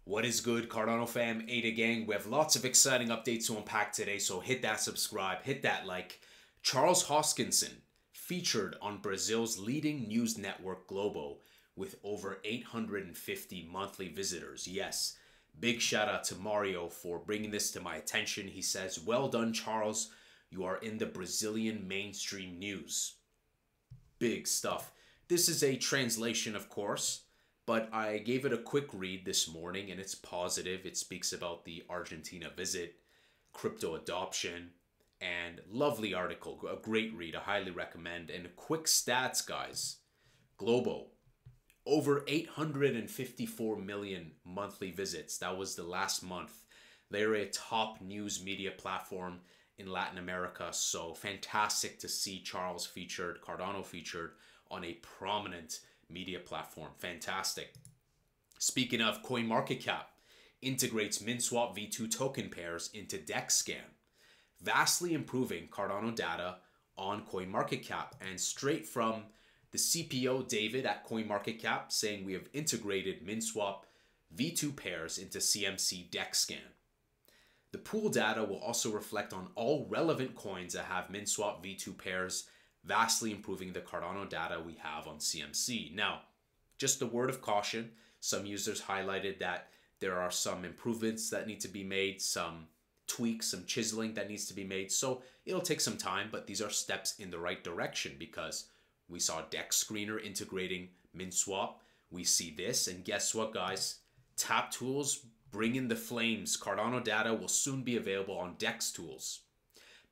What is good, Cardano fam, ADA gang? We have lots of exciting updates to unpack today, so hit that subscribe, hit that like. Charles Hoskinson featured on Brazil's leading news network Globo with over 850 monthly visitors. Yes, big shout out to Mario for bringing this to my attention. He says, "Well done, Charles. You are in the Brazilian mainstream news." Big stuff. This is a translation, of course, but I gave it a quick read this morning and it's positive. It speaks about the Argentina visit, crypto adoption, and lovely article. A great read. I highly recommend. And quick stats, guys. Globo, over 854 million monthly visits. That was the last month. They're a top news media platform in Latin America. So fantastic to see Charles featured, Cardano featured on a prominent media platform. Fantastic. Speaking of, CoinMarketCap integrates Minswap v2 token pairs into DexScan, vastly improving Cardano data on CoinMarketCap. And straight from the CPO David at CoinMarketCap saying we have integrated Minswap v2 pairs into CMC DexScan. The pool data will also reflect on all relevant coins that have Minswap v2 pairs, vastly improving the Cardano data we have on CMC. Now, just a word of caution, some users highlighted that there are some improvements that need to be made, some tweaks, some chiseling that needs to be made. So it'll take some time, but these are steps in the right direction because we saw DexScreener integrating Minswap. We see this, and guess what, guys? TapTools bring in the flames. Cardano data will soon be available on DEXTools.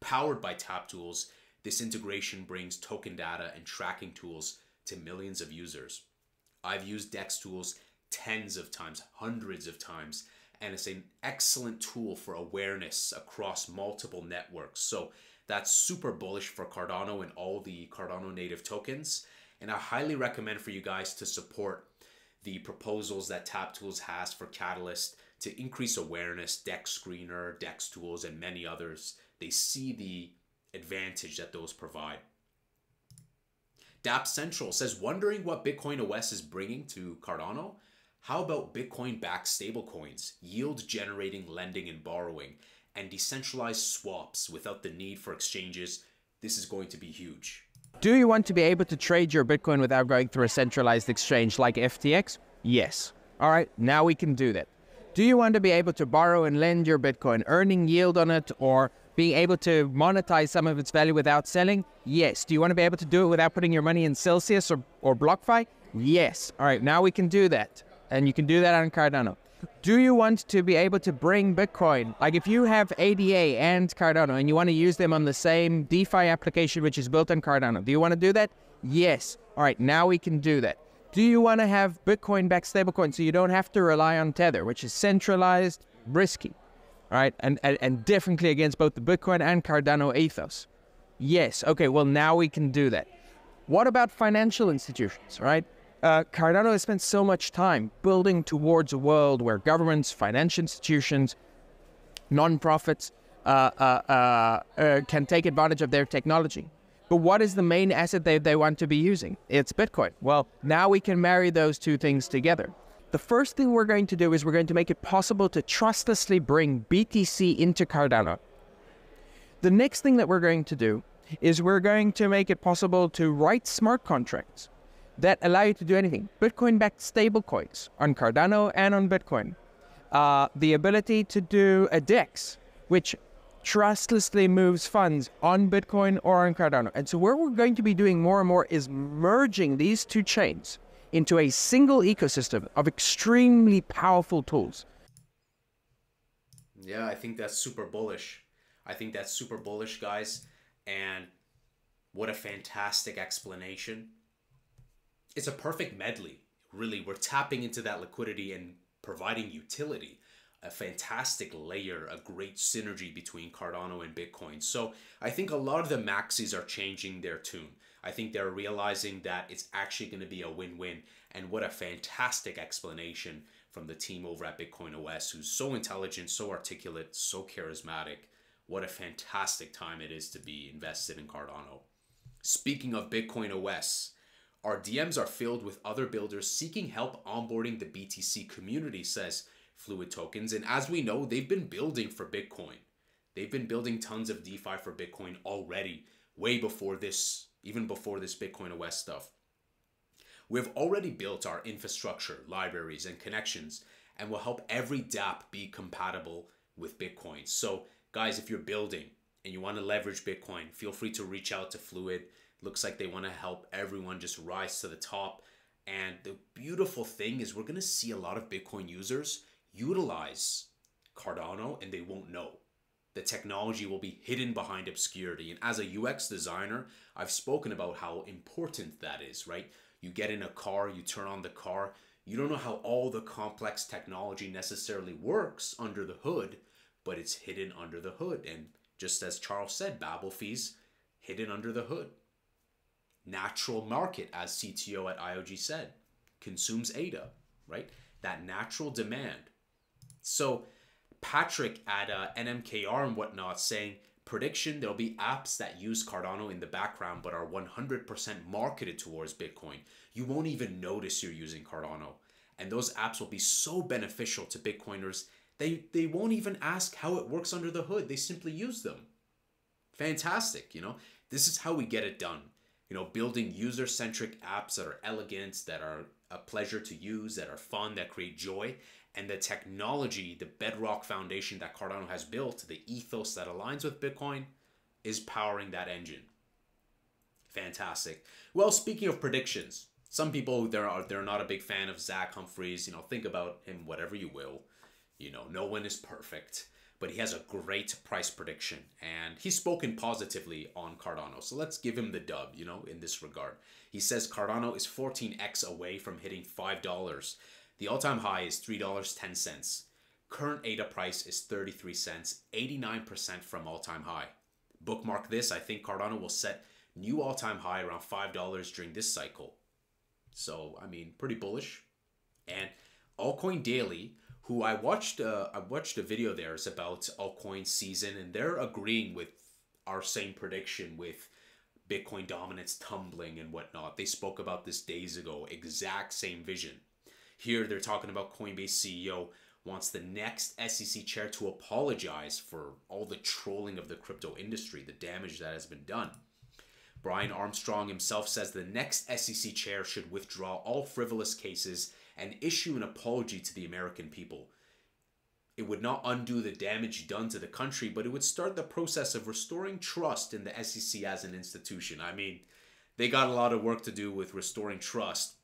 Powered by TapTools, this integration brings token data and tracking tools to millions of users. I've used DexTools tens of times, hundreds of times, and it's an excellent tool for awareness across multiple networks. So that's super bullish for Cardano and all the Cardano native tokens. And I highly recommend for you guys to support the proposals that TapTools has for Catalyst to increase awareness, DexScreener, DexTools, and many others. They see the advantage that those provide. Dapp Central says, wondering what BitcoinOS is bringing to Cardano? How about Bitcoin-backed stablecoins, yield-generating lending and borrowing, and decentralized swaps without the need for exchanges? This is going to be huge. Do you want to be able to trade your Bitcoin without going through a centralized exchange like FTX? Yes. All right, now we can do that. Do you want to be able to borrow and lend your Bitcoin, earning yield on it, or being able to monetize some of its value without selling? Yes. Do you want to be able to do it without putting your money in Celsius or BlockFi? Yes. All right, now we can do that. And you can do that on Cardano. Do you want to be able to bring Bitcoin? Like if you have ADA and Cardano and you want to use them on the same DeFi application which is built on Cardano, do you want to do that? Yes. All right, now we can do that. Do you want to have Bitcoin-backed stablecoins so you don't have to rely on Tether, which is centralized, risky, all right, and differently against both the Bitcoin and Cardano ethos? Yes. Okay, well, now we can do that. What about financial institutions, right? Cardano has spent so much time building towards a world where governments, financial institutions, non-profits can take advantage of their technology. But what is the main asset they want to be using? It's Bitcoin. Well, now we can marry those two things together. The first thing we're going to do is we're going to make it possible to trustlessly bring BTC into Cardano. The next thing that we're going to do is we're going to make it possible to write smart contracts that allow you to do anything. Bitcoin-backed stablecoins on Cardano and on Bitcoin. The ability to do a DEX, which trustlessly moves funds on Bitcoin or on Cardano. And so what we're going to be doing more and more is merging these two chains into a single ecosystem of extremely powerful tools. Yeah, I think that's super bullish. I think that's super bullish, guys. And what a fantastic explanation. It's a perfect medley. Really, we're tapping into that liquidity and providing utility. A fantastic layer, a great synergy between Cardano and Bitcoin. So I think a lot of the maxis are changing their tune. I think they're realizing that it's actually going to be a win-win. And what a fantastic explanation from the team over at BitcoinOS, who's so intelligent, so articulate, so charismatic. What a fantastic time it is to be invested in Cardano. Speaking of BitcoinOS, our DMs are filled with other builders seeking help onboarding the BTC community, says Fluidtokens. And as we know, they've been building for Bitcoin. They've been building tons of DeFi for Bitcoin already, way before this, even before this BitcoinOS stuff. We've already built our infrastructure, libraries, and connections, and will help every dApp be compatible with Bitcoin. So guys, if you're building and you want to leverage Bitcoin, feel free to reach out to Fluid. Looks like they want to help everyone just rise to the top. And the beautiful thing is we're going to see a lot of Bitcoin users utilize Cardano and they won't know. The technology will be hidden behind obscurity. And as a UX designer, I've spoken about how important that is, right? You get in a car, you turn on the car, you don't know how all the complex technology necessarily works under the hood, but it's hidden under the hood. And just as Charles said, Babel fees hidden under the hood. Natural market, as CTO at IOG said, consumes ADA, right? That natural demand. So Patrick at NMKR and whatnot saying, prediction, there'll be apps that use Cardano in the background but are 100% marketed towards Bitcoin. You won't even notice you're using Cardano. And those apps will be so beneficial to Bitcoiners, they won't even ask how it works under the hood. They simply use them. Fantastic, you know? This is how we get it done. You know, building user-centric apps that are elegant, that are a pleasure to use, that are fun, that create joy. And the technology, the bedrock foundation that Cardano has built, the ethos that aligns with Bitcoin, is powering that engine. Fantastic. Well, speaking of predictions, some people, they're not a big fan of Zach Humphries. You know, think about him whatever you will. You know, no one is perfect. But he has a great price prediction. And he's spoken positively on Cardano. So let's give him the dub, you know, in this regard. He says Cardano is 14x away from hitting $5. The all-time high is $3.10. Current ADA price is 33 cents, 89% from all-time high. Bookmark this. I think Cardano will set new all-time high around $5 during this cycle. So, I mean, pretty bullish. And Altcoin Daily, who I watched a video theirs about altcoin season, and they're agreeing with our same prediction with Bitcoin dominance tumbling and whatnot. They spoke about this days ago, exact same vision. Here they're talking about Coinbase CEO wants the next SEC chair to apologize for all the trolling of the crypto industry, the damage that has been done. Brian Armstrong himself says the next SEC chair should withdraw all frivolous cases and issue an apology to the American people. It would not undo the damage done to the country, but it would start the process of restoring trust in the SEC as an institution. I mean, they got a lot of work to do with restoring trust,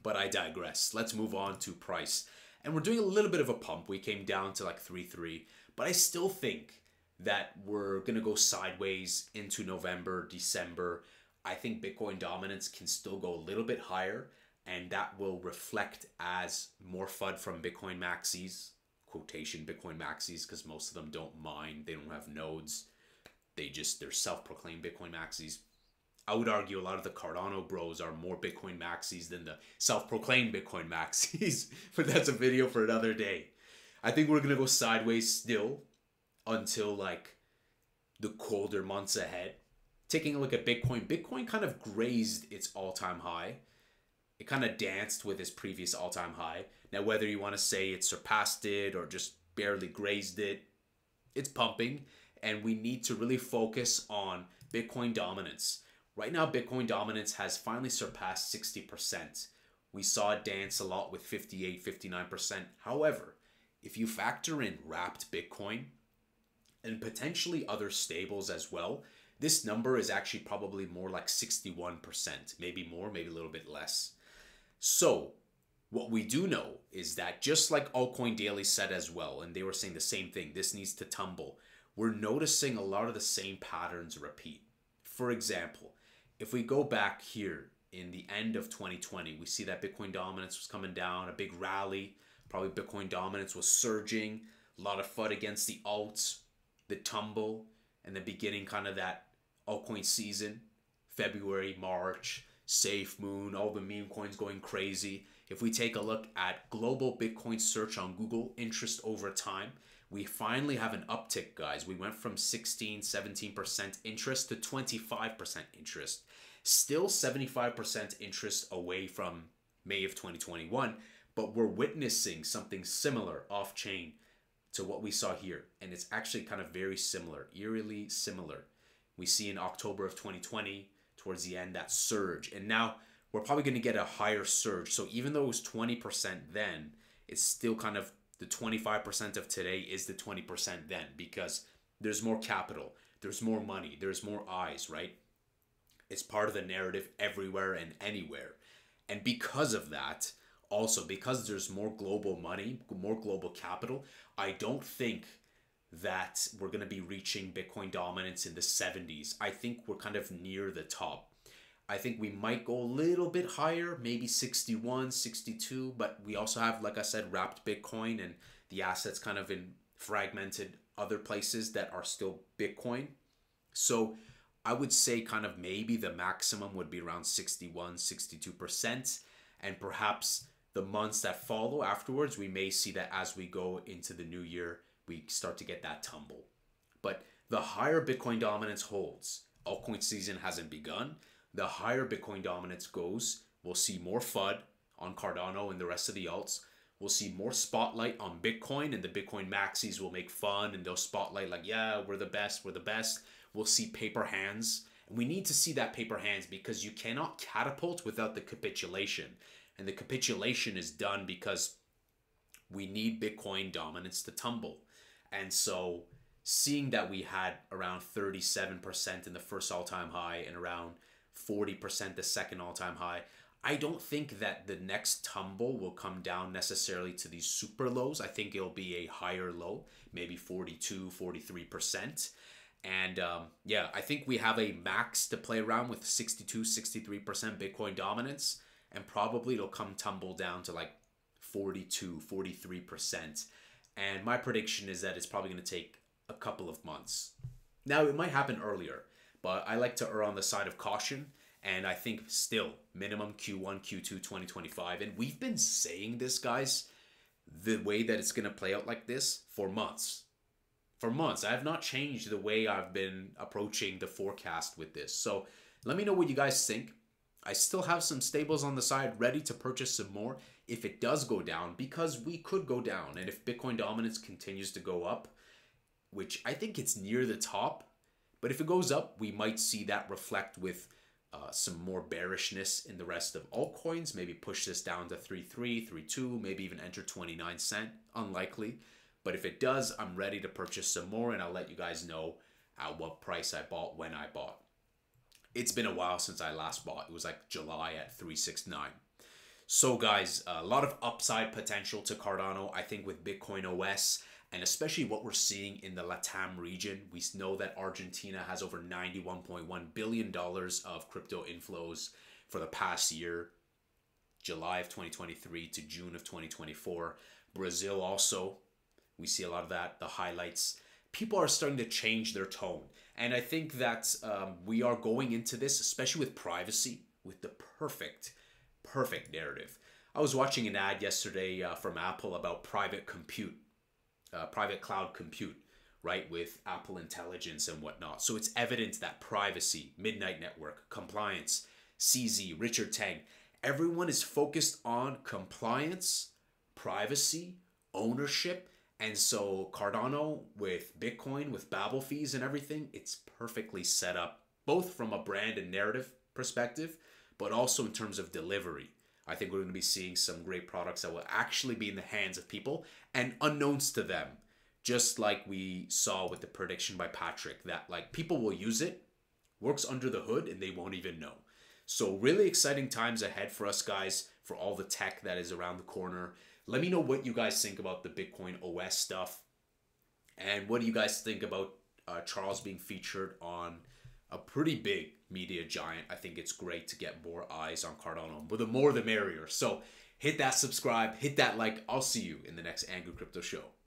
but I digress. Let's move on to price. And we're doing a little bit of a pump. We came down to like 3.3, but I still think that we're going to go sideways into November, December. I think Bitcoin dominance can still go a little bit higher, and that will reflect as more FUD from Bitcoin Maxis, quotation Bitcoin Maxis, because most of them don't mine. They don't have nodes. They're self-proclaimed Bitcoin Maxis. I would argue a lot of the Cardano bros are more Bitcoin Maxis than the self-proclaimed Bitcoin Maxis, but that's a video for another day. I think we're going to go sideways still until like the colder months ahead. Taking a look at Bitcoin, Bitcoin kind of grazed its all-time high. It kind of danced with its previous all-time high. Now, whether you want to say it surpassed it or just barely grazed it, it's pumping, and we need to really focus on Bitcoin dominance. Right now, Bitcoin dominance has finally surpassed 60%. We saw it dance a lot with 58, 59%. However, if you factor in wrapped Bitcoin and potentially other stables as well, this number is actually probably more like 61%, maybe more, maybe a little bit less. So what we do know is that just like Altcoin Daily said as well, and they were saying the same thing, this needs to tumble, we're noticing a lot of the same patterns repeat. For example, if we go back here in the end of 2020, we see that Bitcoin dominance was coming down, a big rally, probably Bitcoin dominance was surging, a lot of FUD against the alts, the tumble, and then beginning kind of that altcoin season, February, March, Safe Moon, all the meme coins going crazy. If we take a look at global Bitcoin search on Google, interest over time, we finally have an uptick, guys. We went from 16, 17% interest to 25% interest. Still 75% interest away from May of 2021, but we're witnessing something similar off-chain to what we saw here. And it's actually kind of very similar, eerily similar. We see in October of 2020, towards the end, that surge. And now we're probably going to get a higher surge. So even though it was 20% then, it's still kind of the 25% of today is the 20% then, because there's more capital, there's more money, there's more eyes, right? It's part of the narrative everywhere and anywhere. And because of that, also because there's more global money, more global capital, I don't think that we're going to be reaching Bitcoin dominance in the 70s. I think we're kind of near the top. I think we might go a little bit higher, maybe 61, 62, but we also have, like I said, wrapped Bitcoin and the assets kind of in fragmented other places that are still Bitcoin. So I would say kind of maybe the maximum would be around 61, 62%. And perhaps the months that follow afterwards, we may see that as we go into the new year, we start to get that tumble. But the higher Bitcoin dominance holds, altcoin season hasn't begun, the higher Bitcoin dominance goes, we'll see more FUD on Cardano and the rest of the alts. We'll see more spotlight on Bitcoin, and the Bitcoin Maxis will make fun and they'll spotlight like, yeah, we're the best, we're the best. We'll see paper hands. And we need to see that paper hands because you cannot catapult without the capitulation. And the capitulation is done because we need Bitcoin dominance to tumble. And so seeing that we had around 37% in the first all-time high and around 40% the second all-time high, I don't think that the next tumble will come down necessarily to these super lows. I think it'll be a higher low, maybe 42, 43%. And yeah, I think we have a max to play around with 62, 63% Bitcoin dominance. And probably it'll come tumble down to like 42, 43%. And my prediction is that it's probably going to take a couple of months. Now, it might happen earlier, but I like to err on the side of caution. And I think still minimum Q1, Q2, 2025. And we've been saying this, guys, the way that it's going to play out like this for months. For months. I have not changed the way I've been approaching the forecast with this. So let me know what you guys think. I still have some stables on the side ready to purchase some more if it does go down, because we could go down. And if Bitcoin dominance continues to go up, which I think it's near the top, but if it goes up, we might see that reflect with some more bearishness in the rest of altcoins. Maybe push this down to 3.3, 3.2, maybe even enter 29 cent. Unlikely. But if it does, I'm ready to purchase some more, and I'll let you guys know at what price I bought, when I bought. It's been a while since I last bought. It was like July at 369. So guys, a lot of upside potential to Cardano, I think, with BitcoinOS, and especially what we're seeing in the LATAM region. We know that Argentina has over $91.1 billion of crypto inflows for the past year, July of 2023 to June of 2024. Brazil also, we see a lot of that, the highlights. People are starting to change their tone. And I think that we are going into this, especially with privacy, with the perfect narrative. I was watching an ad yesterday from Apple about private compute, private cloud compute, right, with Apple Intelligence and whatnot. So it's evident that privacy, Midnight Network, compliance, CZ, Richard Tang, everyone is focused on compliance, privacy, ownership. And so Cardano with Bitcoin, with Babel fees and everything, it's perfectly set up, both from a brand and narrative perspective, but also in terms of delivery. I think we're going to be seeing some great products that will actually be in the hands of people and unknowns to them. Just like we saw with the prediction by Patrick, that like people will use it, works under the hood, and they won't even know. So really exciting times ahead for us, guys, for all the tech that is around the corner. Let me know what you guys think about the BitcoinOS stuff. And what do you guys think about Charles being featured on a pretty big media giant? I think it's great to get more eyes on Cardano. But the more the merrier. So hit that subscribe, hit that like. I'll see you in the next Angry Crypto Show.